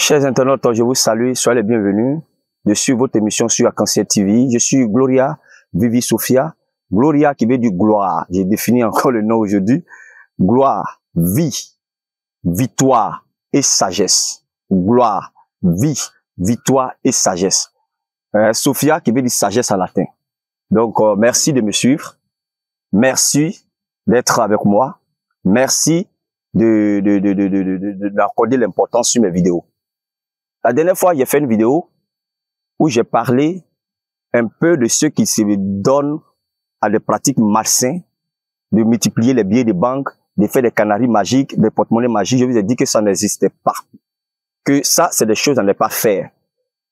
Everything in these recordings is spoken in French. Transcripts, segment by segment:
Chers internautes, je vous salue, soyez les bienvenus. Je suis votre émission sur Arc-en-Ciel TV. Je suis Gloria Vivi Sophia. Gloria qui veut dire gloire. J'ai défini encore le nom aujourd'hui. Gloire, vie, victoire et sagesse. Gloire, vie, victoire et sagesse. Sophia qui veut dire sagesse en latin. Donc, merci de me suivre. Merci d'être avec moi. Merci d'accorder l'importance sur mes vidéos. La dernière fois, j'ai fait une vidéo où j'ai parlé un peu de ceux qui se donnent à des pratiques malsaines, de multiplier les billets de banque, de faire des canaries magiques, des porte-monnaies magiques. Je vous ai dit que ça n'existait pas. Que ça, c'est des choses à ne pas faire.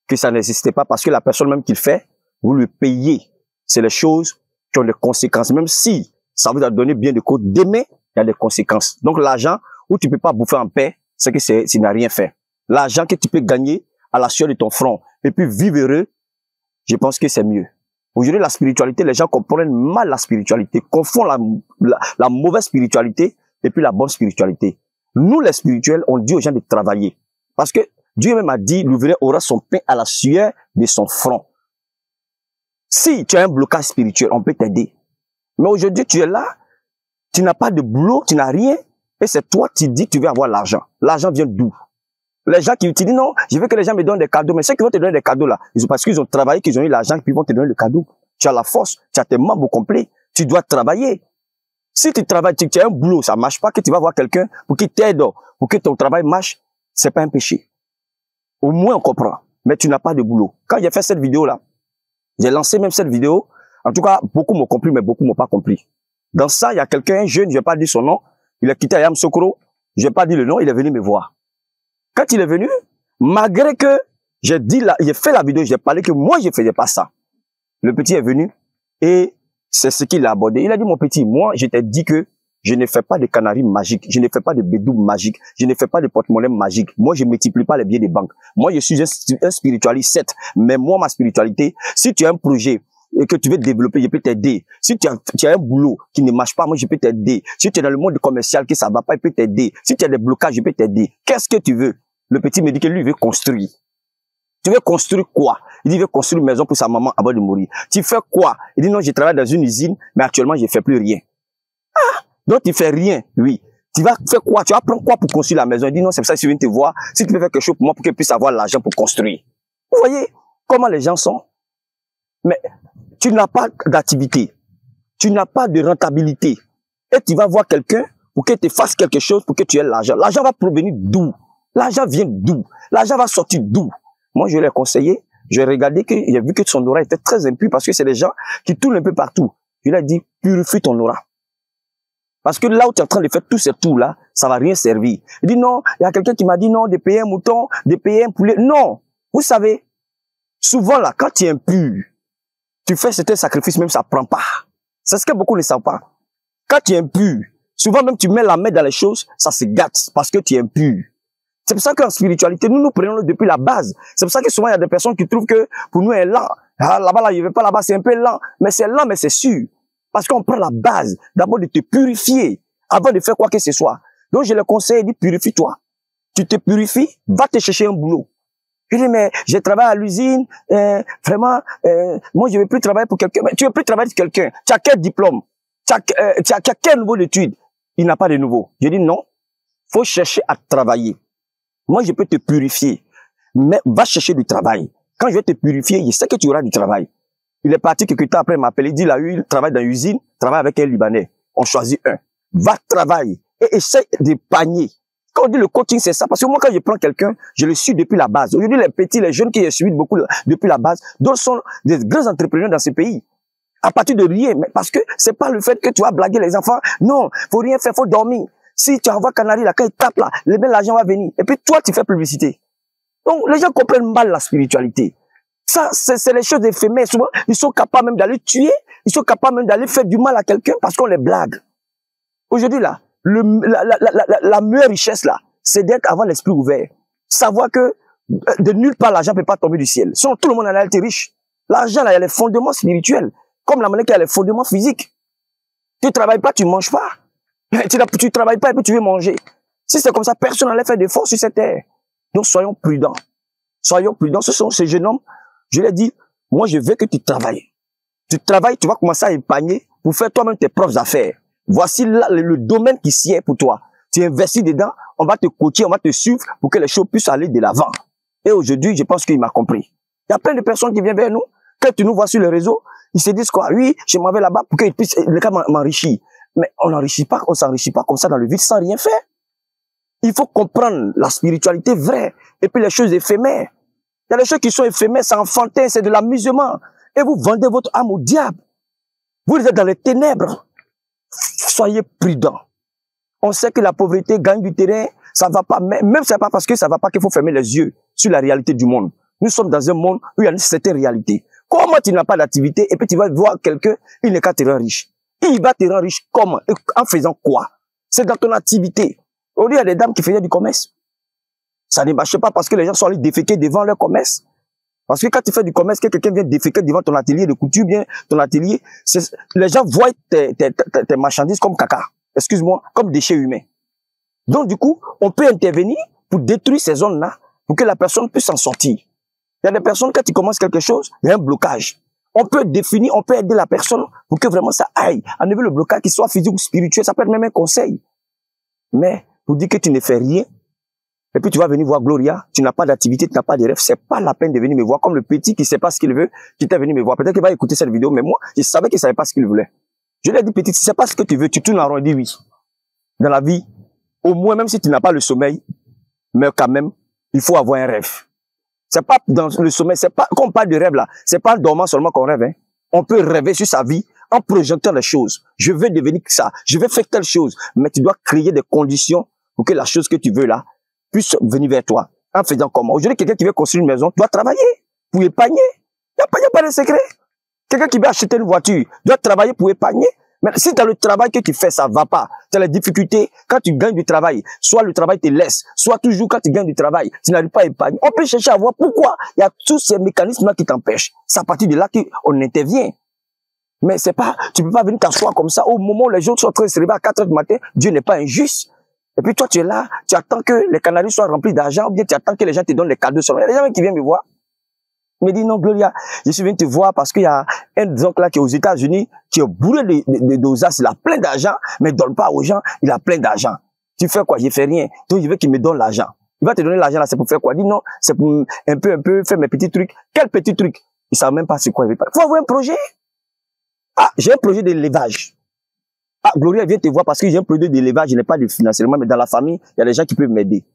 Que ça n'existait pas parce que la personne même qui le fait, vous lui payez. C'est les choses qui ont des conséquences. Même si ça vous a donné bien de côté, demain, il y a des conséquences. Donc l'argent où tu peux pas bouffer en paix, c'est que tu n'as rien fait. L'argent que tu peux gagner à la sueur de ton front et puis vivre heureux, je pense que c'est mieux. Aujourd'hui, la spiritualité, les gens comprennent mal la spiritualité, confondent la mauvaise spiritualité et puis la bonne spiritualité. Nous, les spirituels, on dit aux gens de travailler. Parce que Dieu même a dit, l'ouvrier aura son pain à la sueur de son front. Si tu as un blocage spirituel, on peut t'aider. Mais aujourd'hui, tu es là, tu n'as pas de boulot, tu n'as rien, et c'est toi qui dis que tu veux avoir l'argent. L'argent vient d'où? Les gens qui te disent non, je veux que les gens me donnent des cadeaux, mais ceux qui vont te donner des cadeaux là, parce qu'ils ont travaillé, qu'ils ont eu l'argent, puis ils vont te donner le cadeau. Tu as la force, tu as tes membres complets, tu dois travailler. Si tu travailles, tu as un boulot, ça marche pas, que tu vas voir quelqu'un pour qu'il t'aide, pour que ton travail marche, c'est pas un péché. Au moins on comprend, mais tu n'as pas de boulot. Quand j'ai fait cette vidéo là, j'ai lancé même cette vidéo, en tout cas, beaucoup m'ont compris, mais beaucoup m'ont pas compris. Dans ça, il y a quelqu'un, un jeune, je vais pas dire son nom, il a quitté Ayam Sokoro, je vais pas dire le nom, il est venu me voir. Quand il est venu, malgré que j'ai fait la vidéo, j'ai parlé que moi, je faisais pas ça. Le petit est venu et c'est ce qu'il a abordé. Il a dit, mon petit, moi, je t'ai dit que je ne fais pas de canaries magiques, je ne fais pas de bédou magiques, je ne fais pas de porte-monnaie magique. Moi, je multiplie pas les billets de banque. Moi, je suis un spiritualiste, certes, mais moi, ma spiritualité, si tu as un projet et que tu veux développer, je peux t'aider. Si tu as un boulot qui ne marche pas, moi, je peux t'aider. Si tu es dans le monde commercial que ça va pas, je peux t'aider. Si tu as des blocages, je peux t'aider. Qu'est-ce que tu veux? Le petit me dit que lui, il veut construire. Tu veux construire quoi? Il dit, il veut construire une maison pour sa maman avant de mourir. Tu fais quoi? Il dit, non, je travaille dans une usine, mais actuellement, je fais plus rien. Ah! Donc, tu fais rien, oui. Tu vas faire quoi? Tu vas prendre quoi pour construire la maison? Il dit, non, c'est pour ça que je viens te voir. Si tu peux faire quelque chose pour moi, pour que je puisse avoir l'argent pour construire. Vous voyez comment les gens sont? Mais tu n'as pas d'activité. Tu n'as pas de rentabilité. Et tu vas voir quelqu'un pour qu'il te fasse quelque chose, pour que tu aies l'argent. L'argent va provenir d'où? L'argent vient d'où? L'argent va sortir d'où? Moi, je l'ai conseillé. J'ai regardé que, j'ai vu que son aura était très impur parce que c'est des gens qui tournent un peu partout. Je lui ai dit, purifie ton aura. Parce que là où tu es en train de faire tous ces tours-là, ça va rien servir. Il dit non, il y a quelqu'un qui m'a dit non, de payer un mouton, de payer un poulet. Non! Vous savez, souvent là, quand tu es impur, tu fais certains sacrifices, même ça prend pas. C'est ce que beaucoup ne savent pas. Quand tu es impur, souvent même tu mets la main dans les choses, ça se gâte parce que tu es impur. C'est pour ça qu'en spiritualité, nous prenons depuis la base. C'est pour ça que souvent il y a des personnes qui trouvent que pour nous, elle est lent. Ah, là-bas, là, je vais pas là-bas, c'est un peu lent. Mais c'est lent, mais c'est sûr. Parce qu'on prend la base, d'abord de te purifier avant de faire quoi que ce soit. Donc je le conseille, dit purifie-toi. Tu te purifies, va te chercher un boulot. Il dit, mais je travaille à l'usine, vraiment, moi je ne veux plus travailler pour quelqu'un. Mais tu ne veux plus travailler pour quelqu'un. Tu as quel diplôme? Tu as quel niveau d'études? Il n'a pas de nouveau. Je dis non, faut chercher à travailler. Moi je peux te purifier, mais va chercher du travail. Quand je vais te purifier, je sais que tu auras du travail. Il est parti quelques temps après, il m'a appelé, il dit, là, il travaille dans l'usine, travaille avec un Libanais. On choisit un. Va travailler et essaie de panier. Quand on dit le coaching, c'est ça. Parce que moi, quand je prends quelqu'un, je le suis depuis la base. Aujourd'hui, les petits, les jeunes qui je suis beaucoup depuis la base, d'autres sont des grands entrepreneurs dans ces pays. À partir de rien. Mais parce que c'est pas le fait que tu vas blaguer les enfants. Non, faut rien faire, faut dormir. Si tu envoies Canary, là, quand il tape là, l'argent va venir. Et puis toi, tu fais publicité. Donc, les gens comprennent mal la spiritualité. Ça, c'est les choses éphémères. Souvent, ils sont capables même d'aller tuer. Ils sont capables même d'aller faire du mal à quelqu'un parce qu'on les blague. Aujourd'hui, là, la meilleure richesse, là, c'est d'être avant l'esprit ouvert. Savoir que de nulle part, l'argent ne peut pas tomber du ciel. Sinon, tout le monde en a été riche. L'argent, là, il y a les fondements spirituels. Comme la monnaie qui a les fondements physiques. Tu ne travailles pas, tu ne manges pas. Tu ne travailles pas et puis tu veux manger. Si c'est comme ça, personne n'allait faire d'efforts sur cette terre. Donc, soyons prudents. Soyons prudents. Ce sont ces jeunes hommes, je leur dis, moi, je veux que tu travailles. Tu travailles, tu vas commencer à épargner pour faire toi-même tes propres affaires. Voici là le domaine qui s'y est pour toi. Tu investis dedans, on va te coacher, on va te suivre pour que les choses puissent aller de l'avant. Et aujourd'hui, je pense qu'il m'a compris. Il y a plein de personnes qui viennent vers nous. Quand tu nous vois sur le réseau, ils se disent quoi? Oui, je m'en vais là-bas pour qu'ils puissent, le gars m'enrichir. Mais on n'enrichit pas, on s'enrichit pas comme ça dans le vide sans rien faire. Il faut comprendre la spiritualité vraie et puis les choses éphémères. Il y a des choses qui sont éphémères, c'est enfantin, c'est de l'amusement. Et vous vendez votre âme au diable. Vous êtes dans les ténèbres. Soyez prudents. On sait que la pauvreté gagne du terrain, ça va pas, même c'est pas parce que ça va pas qu'il faut fermer les yeux sur la réalité du monde. Nous sommes dans un monde où il y a une certaine réalité. Comment tu n'as pas d'activité et puis tu vas voir quelqu'un, il n'est qu'à te rendre riche. Il va te rendre riche comment? En faisant quoi? C'est dans ton activité. Aujourd'hui, il y a des dames qui faisaient du commerce. Ça ne marchait pas parce que les gens sont allés déféquer devant leur commerce. Parce que quand tu fais du commerce, que quelqu'un vient déféquer devant ton atelier de couture, bien ton atelier, les gens voient tes marchandises comme caca. Excuse-moi, comme déchets humains. Donc du coup, on peut intervenir pour détruire ces zones-là, pour que la personne puisse s'en sortir. Il y a des personnes, quand tu commences quelque chose, il y a un blocage. On peut définir, on peut aider la personne pour que vraiment ça aille. Enlever le blocage, qu'il soit physique ou spirituel, ça peut être même un conseil. Mais pour dire que tu ne fais rien, et puis tu vas venir voir Gloria, tu n'as pas d'activité, tu n'as pas de rêve, c'est pas la peine de venir me voir, comme le petit qui sait pas ce qu'il veut, qui t'est venu me voir. Peut-être qu'il va écouter cette vidéo, mais moi, je savais qu'il savait pas ce qu'il voulait. Je lui ai dit, petit, si c'est pas ce que tu veux, tu tournes en rond, il dit oui. Dans la vie, au moins, même si tu n'as pas le sommeil, mais quand même, il faut avoir un rêve. C'est pas dans le sommeil, c'est pas, quand on parle de rêve là, c'est pas en dormant seulement qu'on rêve, hein. On peut rêver sur sa vie en projetant les choses. Je veux devenir ça, je vais faire telle chose, mais tu dois créer des conditions pour que la chose que tu veux là puisse venir vers toi. En faisant comment? Aujourd'hui, quelqu'un qui veut construire une maison doit travailler pour épargner. Il n'y a pas de secret. Quelqu'un qui veut acheter une voiture doit travailler pour épargner. Mais si tu as le travail que tu fais, ça va pas. Tu as les difficultés. Quand tu gagnes du travail, soit le travail te laisse, soit toujours quand tu gagnes du travail, tu n'arrives pas à épargner. On peut chercher à voir pourquoi il y a tous ces mécanismes-là qui t'empêchent. C'est à partir de là qu'on intervient. Mais c'est pas, tu peux pas venir t'asseoir comme ça. Au moment où les gens sont en train de se réveiller à 4 heures du matin, Dieu n'est pas injuste. Et puis toi, tu es là, tu attends que les canaries soient remplis d'argent, ou bien tu attends que les gens te donnent les cadeaux. Il y a des gens qui viennent me voir. Il me dit, non, Gloria, je suis venu te voir parce qu'il y a un oncle là qui est aux États-Unis, qui est bourré de dosage, il a plein d'argent, mais il donne pas aux gens, il a plein d'argent. Tu fais quoi? Je fais rien. Donc, je veux qu'il me donne l'argent. Il va te donner l'argent là, c'est pour faire quoi? Il dit non, c'est pour un peu faire mes petits trucs. Quel petit truc? Il savent même pas c'est quoi il veut faire. Faut avoir un projet. Ah, j'ai un projet d'élevage. Ah, Gloria vient te voir parce que j'ai un projet d'élevage, je n'ai pas de financement, mais dans la famille, il y a des gens qui peuvent m'aider.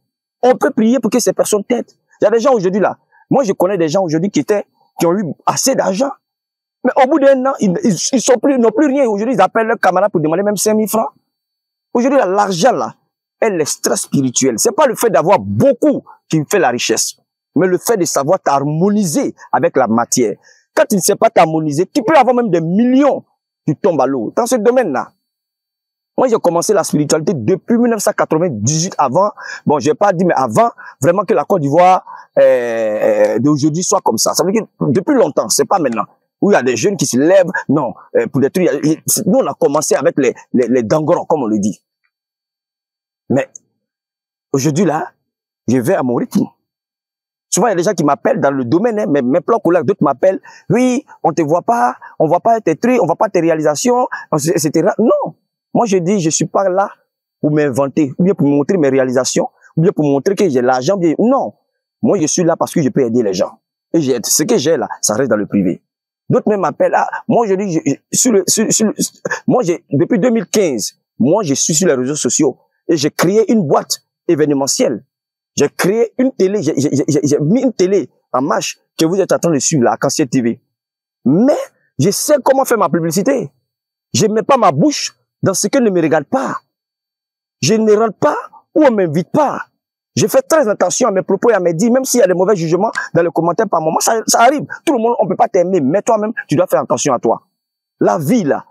On peut prier pour que ces personnes t'aident. Il y a des gens aujourd'hui là. Moi, je connais des gens aujourd'hui qui ont eu assez d'argent. Mais au bout d'un an, ils n'ont plus rien. Aujourd'hui, ils appellent leurs camarades pour demander même 5 000 francs. Aujourd'hui, l'argent là, est le stress spirituel. C'est pas le fait d'avoir beaucoup qui fait la richesse, mais le fait de savoir t'harmoniser avec la matière. Quand tu ne sais pas t'harmoniser, tu peux avoir même des millions qui tombent à l'eau. Dans ce domaine-là, moi, j'ai commencé la spiritualité depuis 1998 avant. Bon, je vais pas dire, mais avant, vraiment que la Côte d'Ivoire d'aujourd'hui soit comme ça. Ça veut dire que depuis longtemps, c'est pas maintenant. Où il y a des jeunes qui se lèvent, non, pour des trucs. Nous, on a commencé avec les dangorons, comme on le dit. Mais aujourd'hui, là, je vais à mon rythme. Souvent, il y a des gens qui m'appellent dans le domaine, hein, mes plans collègues, d'autres m'appellent. Oui, on te voit pas, on voit pas tes trucs, on voit pas tes réalisations, etc. Non. Moi, je dis, je suis pas là pour m'inventer, ou bien pour montrer mes réalisations, ou bien pour montrer que j'ai l'argent. Non. Moi, je suis là parce que je peux aider les gens. Et ce que j'ai là, ça reste dans le privé. D'autres même m'appellent. Ah, moi, je dis, depuis 2015, moi, je suis sur les réseaux sociaux et j'ai créé une boîte événementielle. J'ai créé une télé, j'ai mis une télé en marche que vous êtes en train de suivre là, Arc-en-Ciel TV. Mais, je sais comment faire ma publicité. Je mets pas ma bouche dans ce qui ne me regarde pas. Je ne rentre pas où on m'invite pas. Je fais très attention à mes propos et à mes dires, même s'il y a des mauvais jugements dans les commentaires par moment, ça arrive. Tout le monde, on peut pas t'aimer, mais toi-même, tu dois faire attention à toi. La vie là,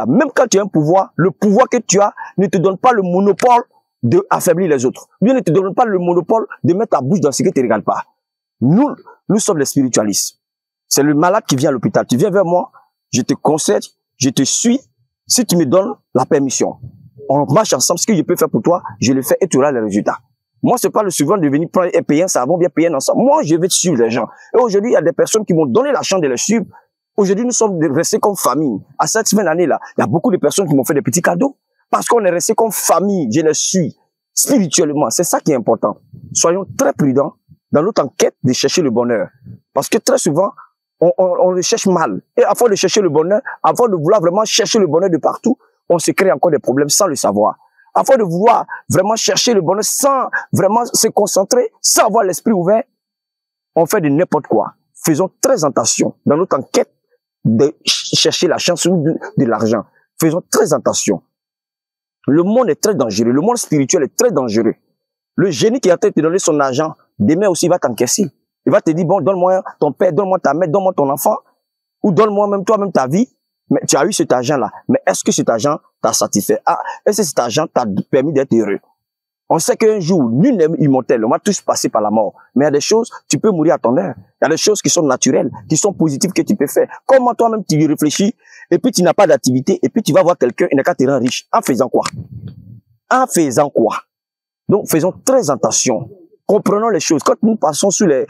même quand tu as un pouvoir, le pouvoir que tu as ne te donne pas le monopole de affaiblir les autres. Bien ne te donne pas le monopole de mettre ta bouche dans ce qui ne te regarde pas. Nous sommes les spiritualistes. C'est le malade qui vient à l'hôpital. Tu viens vers moi, je te conseille, je te suis, si tu me donnes la permission. On marche ensemble, ce que je peux faire pour toi, je le fais et tu auras les résultats. Moi, c'est pas le souvent de venir prendre et payer un savon, bien payer un ensemble. Moi, je vais suivre les gens. Et aujourd'hui, il y a des personnes qui m'ont donné la chance de les suivre. Aujourd'hui, nous sommes restés comme famille. À cette fin d'année-là, il y a beaucoup de personnes qui m'ont fait des petits cadeaux. Parce qu'on est restés comme famille. Je les suis spirituellement. C'est ça qui est important. Soyons très prudents dans notre enquête de chercher le bonheur. Parce que très souvent, on le cherche mal. Et avant de chercher le bonheur, avant de vouloir vraiment chercher le bonheur de partout, on se crée encore des problèmes sans le savoir. Afin de vouloir vraiment chercher le bonheur sans vraiment se concentrer, sans avoir l'esprit ouvert, on fait de n'importe quoi. Faisons très attention dans notre enquête de chercher la chance ou de l'argent. Faisons très attention. Le monde est très dangereux. Le monde spirituel est très dangereux. Le génie qui est en train de te donner son argent, demain aussi, il va t'encaisser. Il va te dire, bon, donne-moi ton père, donne-moi ta mère, donne-moi ton enfant, ou donne-moi même toi-même ta vie. Mais tu as eu cet argent-là. Mais est-ce que cet argent t'a satisfait? Ah, est-ce que cet argent t'a permis d'être heureux? On sait qu'un jour, nul n'est immortel. On va tous passer par la mort. Mais il y a des choses, tu peux mourir à ton heure. Il y a des choses qui sont naturelles, qui sont positives que tu peux faire. Comment toi-même tu y réfléchis, et puis tu n'as pas d'activité, et puis tu vas voir quelqu'un, il n'a qu'à te rendre riche. En faisant quoi? En faisant quoi? Donc, faisons très attention. Comprenons les choses. Quand nous passons sur les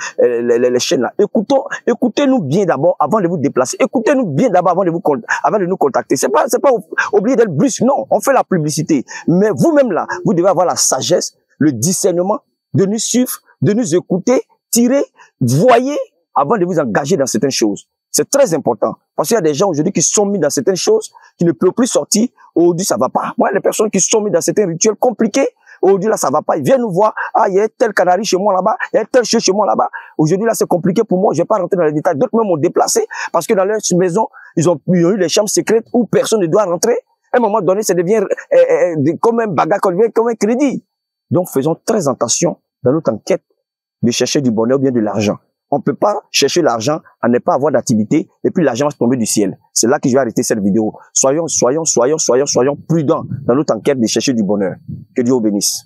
chaînes là, écoutez-nous bien d'abord avant de vous déplacer. Écoutez-nous bien d'abord avant de nous contacter. C'est pas oublier d'être brusque. Non, on fait la publicité. Mais vous-même là, vous devez avoir la sagesse, le discernement de nous suivre, de nous écouter, tirer, voyer avant de vous engager dans certaines choses. C'est très important. Parce qu'il y a des gens aujourd'hui qui sont mis dans certaines choses, qui ne peuvent plus sortir. Aujourd'hui, ça va pas. Moi, les personnes qui sont mis dans certains rituels compliqués, aujourd'hui, là, ça va pas. Ils viennent nous voir. Ah, il y a tel canari chez moi là-bas. Il y a tel chose chez moi là-bas. Aujourd'hui, là, c'est compliqué pour moi. Je vais pas rentrer dans les détails. D'autres même m'ont déplacé parce que dans leur maison, ils ont eu les chambres secrètes où personne ne doit rentrer. À un moment donné, ça devient comme un bagarre, comme un crédit. Donc, faisons très attention dans notre enquête de chercher du bonheur ou bien de l'argent. On peut pas chercher l'argent à ne pas avoir d'activité et puis l'argent va tomber du ciel. C'est là que je vais arrêter cette vidéo. Soyons prudents dans notre enquête de chercher du bonheur. Que Dieu vous bénisse.